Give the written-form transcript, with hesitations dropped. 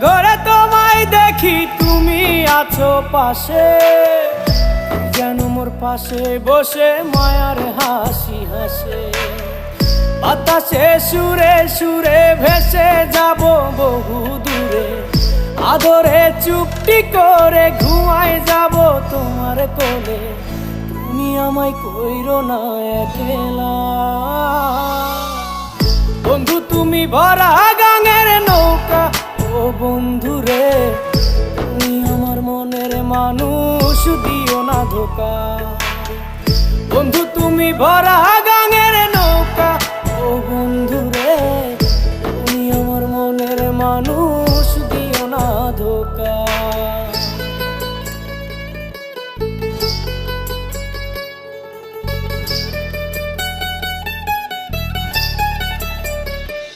ঘরে তোমায় দেখি তুমি আছো পাশে, যেন মোর পাশে বসে মায়ার হাসি হাসে। বাতাসে সুরে সুরে ভেসে যাব বহু দূরে, আদরে চুপটি করে ঘুমায় যাব তোমার কোলে। তুমি আমায় কইরো না একলা বন্ধু, তুমি ভরা গাঙের নৌকা। ও বন্ধু রে, তুমি আমার মনের মানুষ, দিও না ধোকা। বন্ধু তুমি ভরা গাঙের নৌকা। ও